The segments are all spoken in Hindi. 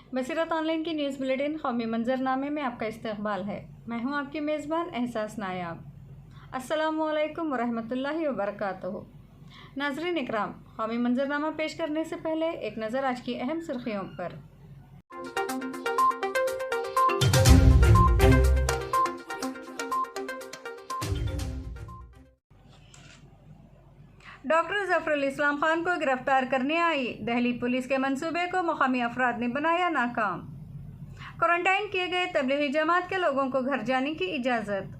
बसीरत ऑनलाइन की न्यूज़ बुलेटिन कौमी मंजरनामे में आपका इस्तकबाल है। मैं हूं आपकी मेज़बान एहसास नायाब। अस्सलामुअलैकुम वरहमतुल्लाहि वबरकातुहू। नाज़रीन इकराम, कौमी मंजरनामा पेश करने से पहले एक नज़र आज की अहम सुर्खियों पर। डॉक्टर ज़फ़रुल इस्लाम खान को गिरफ्तार करने आई दिल्ली पुलिस के मंसूबे को मुकामी अफराद ने बनाया नाकाम। क्वारंटाइन किए गए तबलीगी जमात के लोगों को घर जाने की इजाज़त।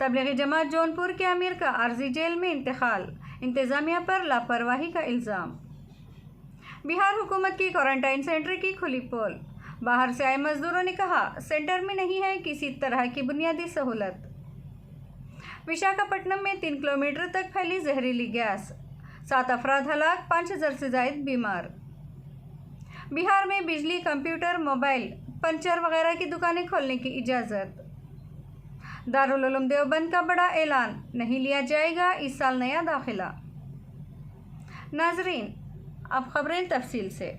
तबलीगी जमात जौनपुर के अमीर का आर्जी जेल में इंतकाल, इंतज़ामिया पर लापरवाही का इल्ज़ाम। बिहार हुकूमत की क्वारंटाइन सेंटर की खुली पोल, बाहर से आए मजदूरों ने कहा सेंटर में नहीं है किसी तरह की बुनियादी सहूलत। विशाखापट्टनम में 3 किलोमीटर तक फैली जहरीली गैस, 7 अफराद हलाक, 5000 से ज़ायद बीमार। बिहार में बिजली, कंप्यूटर, मोबाइल, पंचर वगैरह की दुकानें खोलने की इजाज़त। दारुल उलूम देवबंद का बड़ा ऐलान, नहीं लिया जाएगा इस साल नया दाखिला। नाजरीन, अब खबरें तफसील से।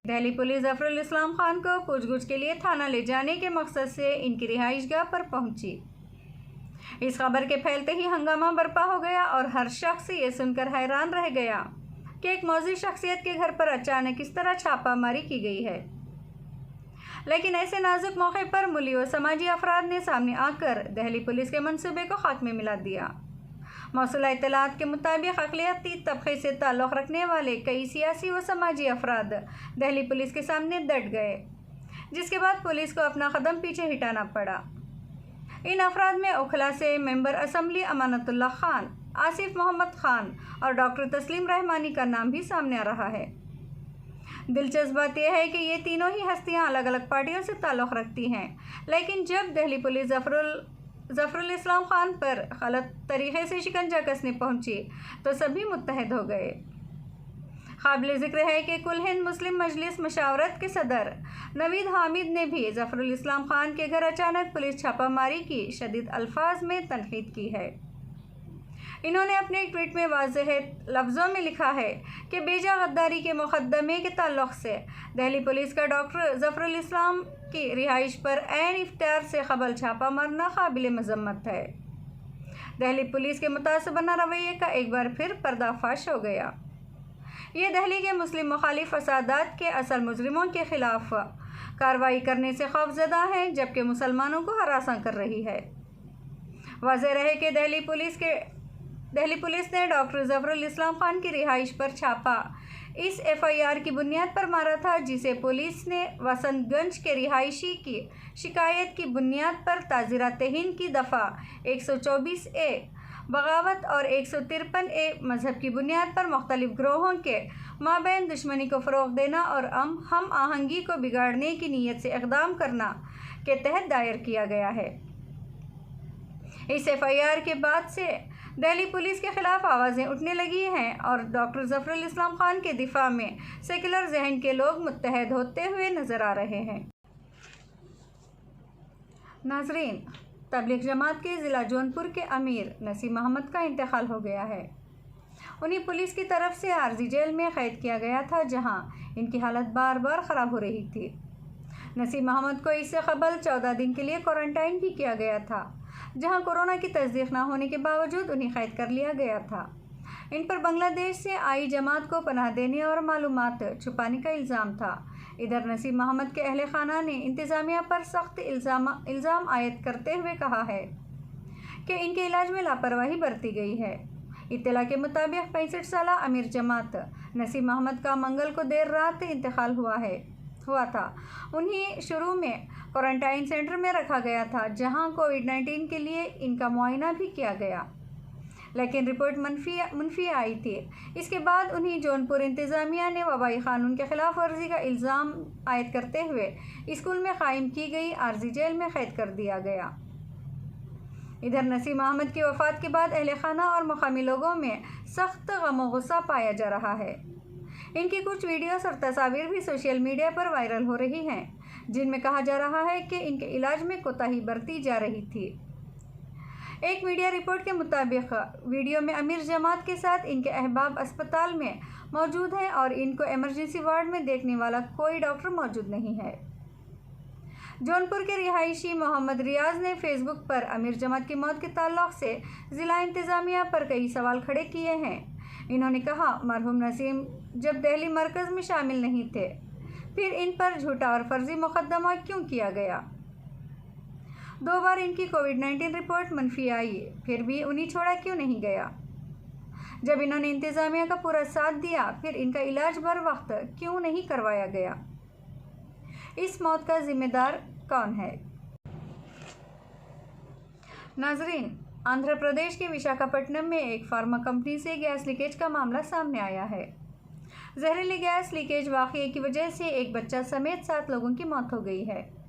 दिल्ली पुलिस ज़फ़रुल इस्लाम खान को पूछगछ के लिए थाना ले जाने के मकसद से इनकी रिहाइशगाह पर पहुंची। इस खबर के फैलते ही हंगामा बर्पा हो गया और हर शख्स ये सुनकर हैरान रह गया कि एक मौजूद शख्सियत के घर पर अचानक इस तरह छापामारी की गई है। लेकिन ऐसे नाजुक मौके पर मुली व समाजी अफराद ने सामने आकर दिल्ली पुलिस के मंसूबे को खाक में मिला दिया। मौसूला इत्तलात के मुताबिक अक़लियती तबक़े से ताल्लुक़ रखने वाले कई सियासी व समाजी अफराद दिल्ली पुलिस के सामने डट गए, जिसके बाद पुलिस को अपना कदम पीछे हटाना पड़ा। इन अफराद में ओखला से मेंबर असम्बली अमानतुल्लाह खान, आसिफ मोहम्मद खान और डॉक्टर तस्लीम रहमानी का नाम भी सामने आ रहा है। दिलचस्प बात यह है कि ये तीनों ही हस्तियां अलग अलग पार्टियों से ताल्लुक़ रखती हैं, लेकिन जब दिल्ली पुलिस ज़फ़रुल इस्लाम खान पर गलत तरीक़े से शिकंजा कसने पहुंची तो सभी मुत्तहद हो गए। काबिल ज़िक्र है कि कुल हिंद मुस्लिम मजलिस मशावरत के सदर नवीद हामिद ने भी ज़फ़रुल इस्लाम खान के घर अचानक पुलिस छापामारी की शदीद अल्फाज में तनकीद की है। इन्होंने अपने एक ट्वीट में वाज़ेह लफ्ज़ों में लिखा है कि बेजा गद्दारी के मुकदमे के ताल्लुक़ से दिल्ली पुलिस का डॉक्टर ज़फ़रुल इस्लाम की रिहाइश पर ऐन इफ्तार से क़बल छापा मारना काबिल मज़म्मत है। दिल्ली पुलिस के मुतासबाना रवैये का एक बार फिर पर्दाफाश हो गया। ये दिल्ली के मुस्लिम मुखालिफ फसादात के असल मुजरिमों के ख़िलाफ़ कार्रवाई करने से खौफज़दा है, जबकि मुसलमानों को हरासा कर रही है। वाज़ेह रहे कि दिल्ली पुलिस ने डॉक्टर ज़फ़रुल इस्लाम खान की रिहाइश पर छापा इस FIR की बुनियाद पर मारा था, जिसे पुलिस ने वसंतगंज के रिहायशी की शिकायत की बुनियाद पर ताज़ीरात हिंद की दफ़ा 124A बगावत और 153A मज़हब की बुनियाद पर मुख्तलिफ ग्रोहों के माबैन दुश्मनी को फ़रोग़ देना और हम आहंगी को बिगाड़ने की नीयत से इक़दाम करना के तहत दायर किया गया है। इस FIR के बाद से दिल्ली पुलिस के ख़िलाफ़ आवाज़ें उठने लगी हैं और डॉक्टर ज़फ़रुल इस्लाम खान के दिफा में सेकुलर जहन के लोग मुत्तहद होते हुए नज़र आ रहे हैं। नाज़रीन, तबलीग जमात के ज़िला जौनपुर के अमीर नसीम अहमद का इंतकाल हो गया है। उन्हें पुलिस की तरफ से आर्जी जेल में क़ैद किया गया था, जहां इनकी हालत बार बार ख़राब हो रही थी। नसीम अहमद को इससे कबल 14 दिन के लिए क्वारंटाइन भी किया गया था, जहां कोरोना की तस्दीक न होने के बावजूद उन्हें कैद कर लिया गया था। इन पर बांग्लादेश से आई जमात को पनाह देने और मालूमात छुपाने का इल्ज़ाम था। इधर नसीम अहमद के अहले खाना ने इंतज़ामिया पर सख्त इल्ज़ाम आयद करते हुए कहा है कि इनके इलाज में लापरवाही बरती गई है। इत्तला के मुताबिक 65 साला अमीर जमात नसीम अहमद का मंगल को देर रात इंतकाल हुआ था। उन्हें शुरू में क्वारंटाइन सेंटर में रखा गया था, जहां कोविड-19 के लिए इनका मुआयना भी किया गया, लेकिन रिपोर्ट मुनफी आई थी। इसके बाद उन्हें जौनपुर इंतज़ामिया ने वबाई क़ानून के ख़िलाफ़ वर्जी का इल्ज़ाम आयद करते हुए स्कूल में कायम की गई आर्जी जेल में कैद कर दिया गया। इधर नसीम अहमद की वफ़ात के बाद अहले खाना और मकामी लोगों में सख्त गम व गुस्सा पाया जा रहा है। इनकी कुछ वीडियोस और तस्वीर भी सोशल मीडिया पर वायरल हो रही हैं, जिनमें कहा जा रहा है कि इनके इलाज में कोताही बरती जा रही थी। एक मीडिया रिपोर्ट के मुताबिक वीडियो में अमीर जमात के साथ इनके अहबाब अस्पताल में मौजूद हैं और इनको इमरजेंसी वार्ड में देखने वाला कोई डॉक्टर मौजूद नहीं है। जौनपुर के रिहायशी मोहम्मद रियाज ने फेसबुक पर अमीर जमात की मौत के ताल्लुक से ज़िला इंतज़ामिया पर कई सवाल खड़े किए हैं। इन्होंने कहा, मरहूम नसीम जब दिल्ली मरकज़ में शामिल नहीं थे, फिर इन पर झूठा और फर्जी मुकदमा क्यों किया गया? 2 बार इनकी कोविड-19 रिपोर्ट मनफी आई, फिर भी उन्हें छोड़ा क्यों नहीं गया? जब इन्होंने इंतज़ामिया का पूरा साथ दिया, फिर इनका इलाज बर वक्त क्यों नहीं करवाया गया? इस मौत का जिम्मेदार कौन है? नाजरीन, आंध्र प्रदेश के विशाखापट्टनम में एक फार्मा कंपनी से गैस लीकेज का मामला सामने आया है। जहरीली गैस लीकेज वाक़ये की वजह से एक बच्चा समेत 7 लोगों की मौत हो गई है।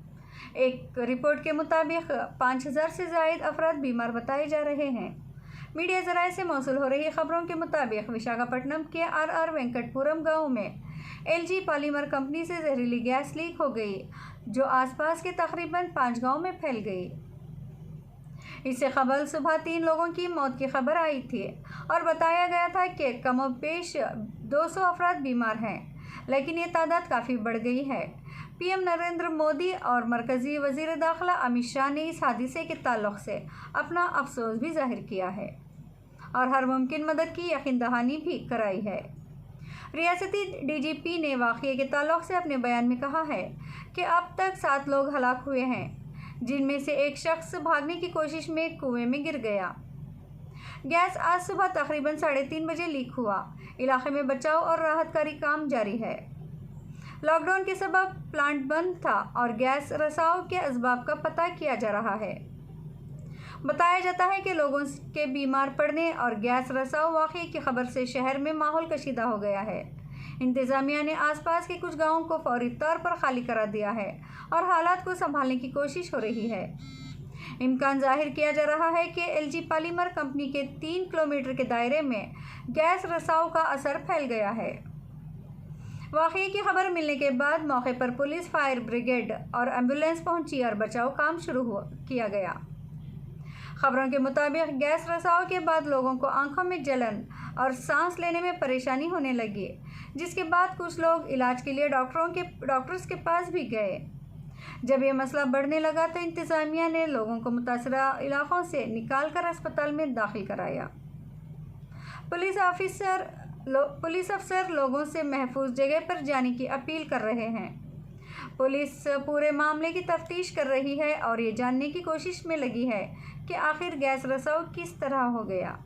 एक रिपोर्ट के मुताबिक 5000 से ज़ायद अफराद बीमार बताए जा रहे हैं। मीडिया ज़राए से मौसूल हो रही खबरों के मुताबिक विशाखापट्टनम के आर वेंकटपुरम गांव में एलजी पॉलीमर कंपनी से जहरीली गैस लीक हो गई, जो आसपास के तकरीबन 5 गांव में फैल गई। इससे कबल सुबह 3 लोगों की मौत की खबर आई थी और बताया गया था कि कमोबेश 200 अफराद बीमार हैं, लेकिन ये तादाद काफ़ी बढ़ गई है। पीएम नरेंद्र मोदी और मरकज़ी वज़ीर दाखिला अमित शाह ने इस हादसे के ताल्लुक़ से अपना अफसोस भी जाहिर किया है और हर मुमकिन मदद की यकीन दहानी भी कराई है। रियासती डीजीपी ने वाक़ये के ताल्लुक़ से अपने बयान में कहा है कि अब तक 7 लोग हलाक हुए हैं, जिनमें से एक शख्स भागने की कोशिश में कुएं में गिर गया। गैस आज सुबह तकरीबन 3:30 बजे लीक हुआ। इलाके में बचाव और राहतकारी काम जारी है। लॉकडाउन के सबब प्लांट बंद था और गैस रसाव के असबाब का पता किया जा रहा है। बताया जाता है कि लोगों के बीमार पड़ने और गैस रसाव वाक़ये की खबर से शहर में माहौल कशीदा हो गया है। इंतज़ामिया ने आसपास के कुछ गांवों को फौरी तौर पर खाली करा दिया है और हालात को संभालने की कोशिश हो रही है। इम्कान जाहिर किया जा रहा है कि एलजी पॉलीमर कंपनी के 3 किलोमीटर के दायरे में गैस रसाव का असर फैल गया है। वाक़ये की खबर मिलने के बाद मौके पर पुलिस, फायर ब्रिगेड और एम्बुलेंस पहुंची और बचाव काम शुरू किया गया। खबरों के मुताबिक गैस रसाव के बाद लोगों को आंखों में जलन और सांस लेने में परेशानी होने लगी, जिसके बाद कुछ लोग इलाज के लिए डॉक्टर्स के पास भी गए। जब ये मसला बढ़ने लगा तो इंतज़ामिया ने लोगों को मुतासरा इलाक़ों से निकाल कर अस्पताल में दाखिल कराया। पुलिस अफसर लोगों से महफूज जगह पर जाने की अपील कर रहे हैं। पुलिस पूरे मामले की तफ्तीश कर रही है और ये जानने की कोशिश में लगी है कि आखिर गैस रसाव किस तरह हो गया।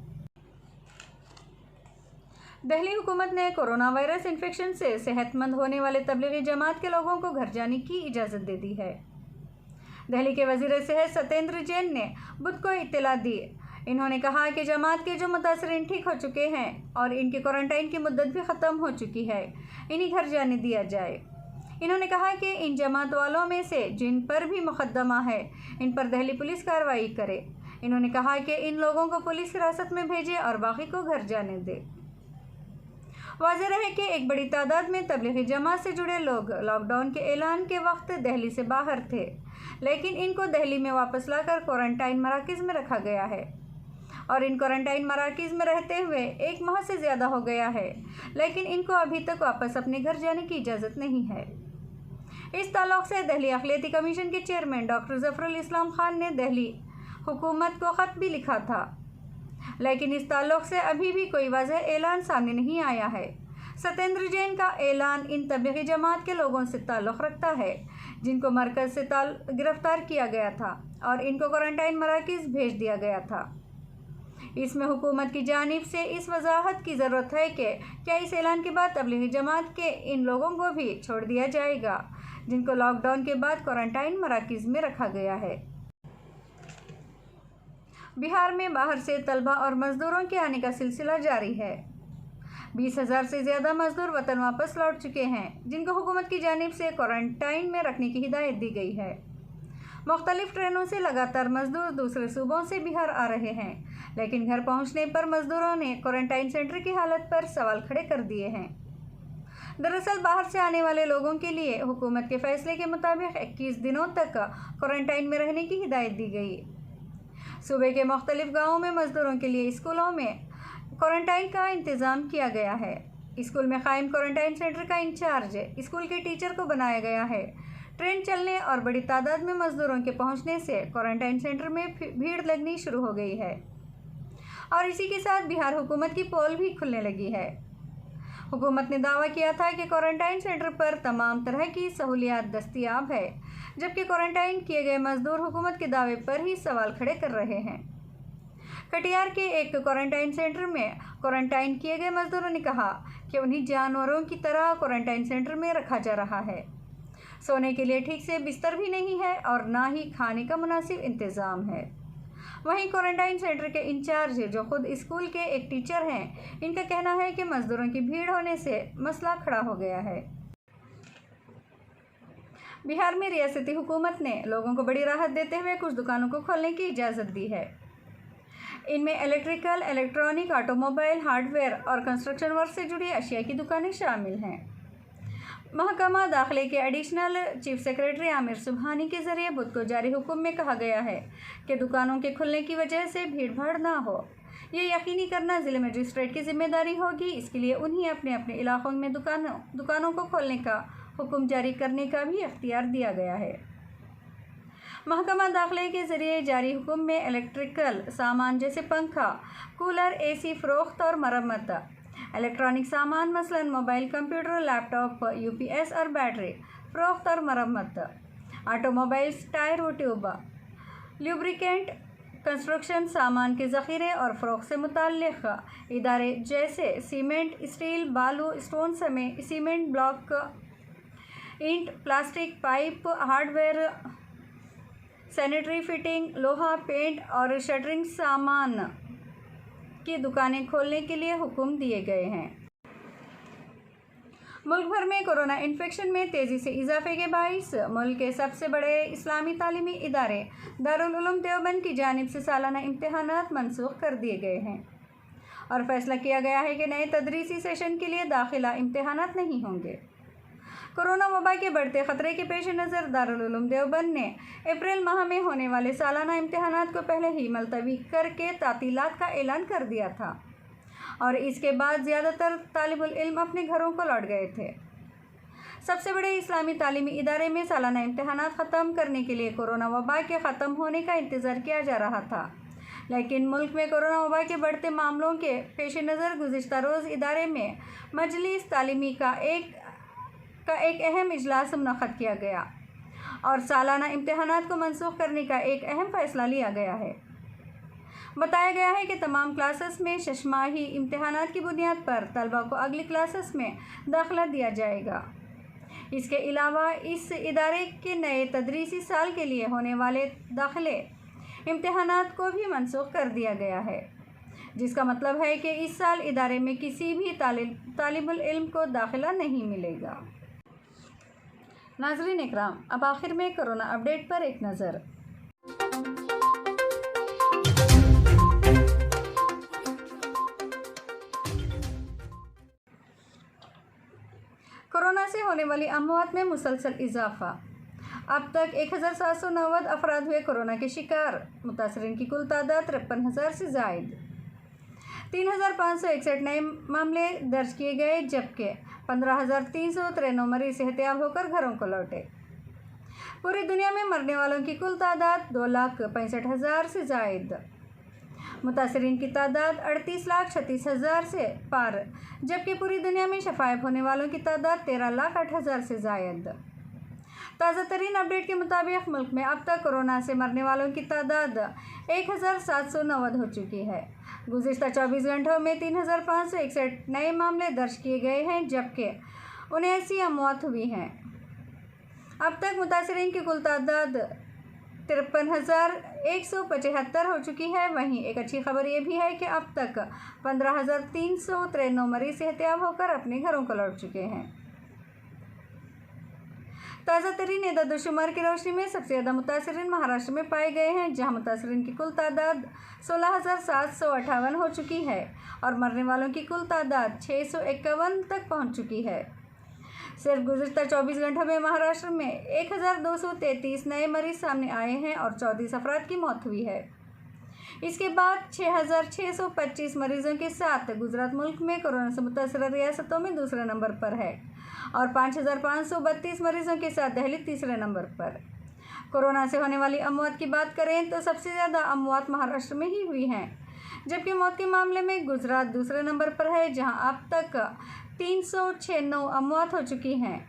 दिल्ली हुकूमत ने कोरोना वायरस इन्फेक्शन से सेहतमंद होने वाले तबलीगी जमात के लोगों को घर जाने की इजाज़त दे दी है। दिल्ली के वज़ीर सेहत सत्येंद्र जैन ने बुध को इत्तला दी। इन्होंने कहा कि जमात के जो मुतासरीन ठीक हो चुके हैं और इनकी क्वारंटाइन की मुद्दत भी ख़त्म हो चुकी है, इन्हें घर जाने दिया जाए। इन्होंने कहा कि इन जमात वालों में से जिन पर भी मुकदमा है, इन पर दिल्ली पुलिस कार्रवाई करे। इन्होंने कहा कि इन लोगों को पुलिस हिरासत में भेजे और बाकी को घर जाने दे। वाज़ेह है कि एक बड़ी तादाद में तबलीगी जमात से जुड़े लोग लॉकडाउन के ऐलान के वक्त दिल्ली से बाहर थे, लेकिन इनको दिल्ली में वापस लाकर क्वारंटाइन मराकज़ में रखा गया है और इन क्वारंटाइन मराकज़ में रहते हुए 1 माह से ज़्यादा हो गया है, लेकिन इनको अभी तक वापस अपने घर जाने की इजाज़त नहीं है। इस ताल्लुक़ से दिल्ली अक़लियती कमीशन के चेयरमैन डॉक्टर ज़फ़रुल इस्लाम खान ने दिल्ली हुकूमत को ख़त भी लिखा था, लेकिन इस ताल्लुक़ से अभी भी कोई वाज़ेह ऐलान सामने नहीं आया है। सत्येंद्र जैन का ऐलान इन तबलीगी जमात के लोगों से ताल्लुक़ रखता है जिनको मरकज़ से गिरफ़्तार किया गया था और इनको क्वारंटाइन मराकज़ भेज दिया गया था। इसमें हुकूमत की जानिब से इस वजाहत की ज़रूरत है कि क्या इस ऐलान के बाद तबलीगी जमात के इन लोगों को भी छोड़ दिया जाएगा जिनको लॉकडाउन के बाद क्वारंटाइन मराकज़ में रखा गया है। बिहार में बाहर से तलबा और मज़दूरों के आने का सिलसिला जारी है। 20,000 से ज़्यादा मज़दूर वतन वापस लौट चुके हैं, जिनको हुकूमत की जानिब से क्वारंटाइन में रखने की हिदायत दी गई है। मुख्तलिफ ट्रेनों से लगातार मज़दूर दूसरे सूबों से बिहार आ रहे हैं, लेकिन घर पहुंचने पर मज़दूरों ने क्वारंटाइन सेंटर की हालत पर सवाल खड़े कर दिए हैं। दरअसल बाहर से आने वाले लोगों के लिए हुकूमत के फ़ैसले के मुताबिक 21 दिनों तक क्वारंटाइन में रहने की हिदायत दी गई। सूबे के मुख्तलिफ गाँवों में मज़दूरों के लिए स्कूलों में क्वारंटाइन का इंतज़ाम किया गया है। स्कूल में कायम क्वारंटाइन सेंटर का इंचार्ज स्कूल के टीचर को बनाया गया है। ट्रेन चलने और बड़ी तादाद में मज़दूरों के पहुंचने से क्वारंटाइन सेंटर में भीड़ लगनी शुरू हो गई है और इसी के साथ बिहार हुकूमत की पोल भी खुलने लगी है। हुकूमत ने दावा किया था कि क्वारंटाइन सेंटर पर तमाम तरह की सहूलियात दस्तयाब है, जबकि क्वारंटाइन किए गए मज़दूर हुकूमत के दावे पर ही सवाल खड़े कर रहे हैं। कटिहार के एक क्वारंटाइन सेंटर में क्वारंटाइन किए गए मज़दूरों ने कहा कि उन्हें जानवरों की तरह क्वारंटाइन सेंटर में रखा जा रहा है। सोने के लिए ठीक से बिस्तर भी नहीं है और ना ही खाने का मुनासिब इंतज़ाम है। वहीं क्वारंटाइन सेंटर के इंचार्ज जो खुद स्कूल के एक टीचर हैं, इनका कहना है कि मज़दूरों की भीड़ होने से मसला खड़ा हो गया है। बिहार में रियासती हुकूमत ने लोगों को बड़ी राहत देते हुए कुछ दुकानों को खोलने की इजाज़त दी है। इनमें इलेक्ट्रिकल, इलेक्ट्रॉनिक, ऑटोमोबाइल, हार्डवेयर और कंस्ट्रक्शन वर्क से जुड़ी अशिया की दुकानें शामिल हैं। महकमा दाखिले के additional chief secretary Aamir Subhani के ज़रिए बुध को जारी हुक्म में कहा गया है कि दुकानों के खुलने की वजह से भीड़ भाड़ ना हो। ये यकीनी करना ज़िले मजिस्ट्रेट की जिम्मेदारी होगी। इसके लिए उन्हें अपने अपने इलाकों में दुकानों को खोलने का हुक्म जारी करने का भी इख्तियार दिया गया है। महकमा दाखिले के ज़रिए जारी हुक्म में इलेक्ट्रिकल सामान जैसे पंखा, कूलर, एसी फ़रोख्त और मरम्मत, इलेक्ट्रॉनिक सामान मसलन मोबाइल, कंप्यूटर, लैपटॉप, यूपीएस और बैटरी फ़रोख्त और मरम्मत, ऑटोमोबाइल्स, टायर व ट्यूब, ल्यूब्रिकेंट, कंस्ट्रक्शन सामान के ज़ख़ीरे और फ़रोख्त से मुताल्लिक़ इदारे जैसे सीमेंट, स्टील, बालू, स्टोन समेत सीमेंट ब्लॉक, ईंट, plastic, pipe, hardware, sanitary fitting, लोहा, पेंट और शटरिंग सामान की दुकानें खोलने के लिए हुक्म दिए गए हैं। मुल्क भर में कोरोना इन्फेक्शन में तेज़ी से इजाफे के बाइस मुल्क के सबसे बड़े इस्लामी तालीमी इदारे दारुल उलूम देवबंद की जानिब से सालाना इम्तिहानात मनसूख कर दिए गए हैं और फैसला किया गया है कि नए तदरीसी सेशन के लिए दाखिला इम्तिहानात नहीं होंगे। कोरोना वबा के बढ़ते ख़तरे के पेश नज़र दारुल उलूम देवबंद ने अप्रैल माह में होने वाले सालाना इम्तिहानात को पहले ही मुलतवी करके तातीलात का ऐलान कर दिया था और इसके बाद ज़्यादातर तालिबुल इल्म अपने घरों को लौट गए थे। सबसे बड़े इस्लामी तालीमी इदारे में सालाना इम्तिहानात ख़त्म करने के लिए कोरोना वबा के ख़त्म होने का इंतज़ार किया जा रहा था, लेकिन मुल्क में कोरोना वबा के बढ़ते मामलों के पेश नज़र गुज़िश्ता रोज़ इदारे में मजलिस तालीमी का एक अहम इजलास मुनक़्क़द किया गया और सालाना इम्तिहानात को मनसूख करने का एक अहम फ़ैसला लिया गया है। बताया गया है कि तमाम क्लासेस में शशमाही इम्तिहानात की बुनियाद पर तलबा को अगली क्लासेस में दाखिला दिया जाएगा। इसके अलावा इस इदारे के नए तदरीसी साल के लिए होने वाले दाखिले इम्तिहानात को भी मनसूख कर दिया गया है, जिसका मतलब है कि इस साल इदारे में किसी भी तालिबुल इल्म को दाखिला नहीं मिलेगा। नाज़रीन इकराम, अब आखिर में कोरोना अपडेट पर एक नज़र। कोरोना से होने वाली अमवात में मुसलसल इजाफा। अब तक 1790 अफराद हुए कोरोना के शिकार। मुतासरीन की कुल तादाद 53,000 से ज़ायद। 3,561 नए मामले दर्ज किए गए, जबकि 15,393 मरीज सेहतयाब होकर घरों को लौटे। पूरी दुनिया में मरने वालों की कुल तादाद 2,65,000 से ज़ायद। मुतासरीन की तादाद 38,36,000 से पार, जबकि पूरी दुनिया में शफायब होने वालों की तादाद 13,08,000 से ज़ायद। ताज़ा तरीन अपडेट के मुताबिक मुल्क में अब तक कोरोना से मरने वालों की तादाद 1,790 हो चुकी है। गुज़िश्ता 24 घंटों में 3,561 नए मामले दर्ज किए गए हैं, जबकि 79 अमवात हुई हैं। अब तक मुतासरीन की कुल तादाद 53,175 हो चुकी है। वहीं एक अच्छी खबर ये भी है कि अब तक 15,393 मरीज सेहतयाब होकर अपने घरों को लौट चुके हैं। ताज़ा तरीन एदाद-ओ-शुमार की रोशनी में सबसे ज़्यादा मुतासरीन महाराष्ट्र में पाए गए हैं, जहां मुतासरीन की कुल तादाद 16,758 हो चुकी है और मरने वालों की कुल तादाद 651 तक पहुंच चुकी है। सिर्फ गुज़िश्ता 24 घंटों में महाराष्ट्र में 1,233 नए मरीज सामने आए हैं और 34 अफराद की मौत हुई है। इसके बाद 6,625 मरीजों के साथ गुजरात मुल्क में कोरोना से मुतासर रियासतों में दूसरे नंबर पर है और 5,532 मरीजों के साथ दिल्ली तीसरे नंबर पर। कोरोना से होने वाली अमवात की बात करें तो सबसे ज़्यादा अमवात महाराष्ट्र में ही हुई हैं, जबकि मौत के मामले में गुजरात दूसरे नंबर पर है जहां अब तक 396 अमवात हो चुकी हैं।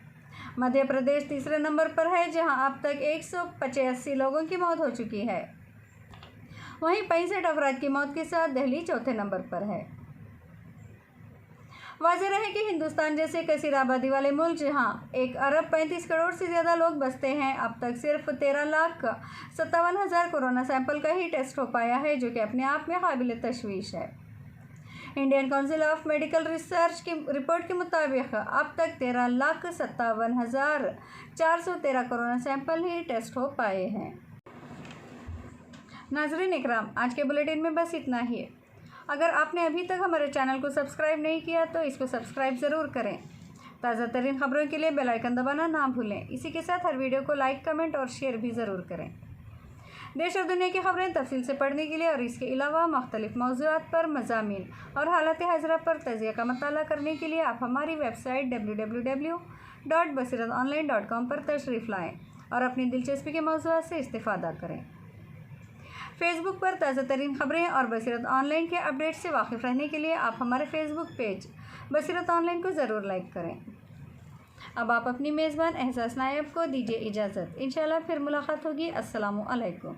मध्य प्रदेश तीसरे नंबर पर है जहां अब तक 185 लोगों की मौत हो चुकी है। वहीं 65 अफराद की मौत के साथ दिल्ली चौथे नंबर पर है। वाज़ेह रहे कि हिंदुस्तान जैसे कसीर आबादी वाले मुल्क जहां 1 अरब 35 करोड़ से ज़्यादा लोग बसते हैं, अब तक सिर्फ 13,57,000 कोरोना सैंपल का ही टेस्ट हो पाया है, जो कि अपने आप में काबिल तशवीश है। Indian council of medical research की रिपोर्ट के मुताबिक अब तक 13,57,413 कोरोना सैंपल ही टेस्ट हो पाए हैं। नाज़रीन इकराम, आज के बुलेटिन में बस इतना ही है। अगर आपने अभी तक हमारे चैनल को सब्सक्राइब नहीं किया तो इसको सब्सक्राइब ज़रूर करें। ताज़ा तरीन खबरों के लिए बेल आइकन दबाना ना भूलें। इसी के साथ हर वीडियो को लाइक, कमेंट और शेयर भी ज़रूर करें। देश और दुनिया की खबरें तफसील से पढ़ने के लिए और इसके अलावा मुख्तलिफ मौज़ूआत पर मज़ामीन और हालत हाज़िरा पर तज़िया का मताला करने के लिए आप हमारी वेबसाइट www.basiratonline.com पर तशरीफ़ लाएँ और अपनी दिलचस्पी के मौज़ूआत से इस्तिफ़ादा करें। फेसबुक पर ताज़ा तरीन खबरें और बसीरत ऑनलाइन के अपडेट से वाकिफ़ रहने के लिए आप हमारे फेसबुक पेज बसीरत ऑनलाइन को ज़रूर लाइक करें। अब आप अपनी मेज़बान एहसास नायब को दीजिए इजाज़त। इंशाल्लाह फिर मुलाकात होगी। अस्सलामु अलैकुम।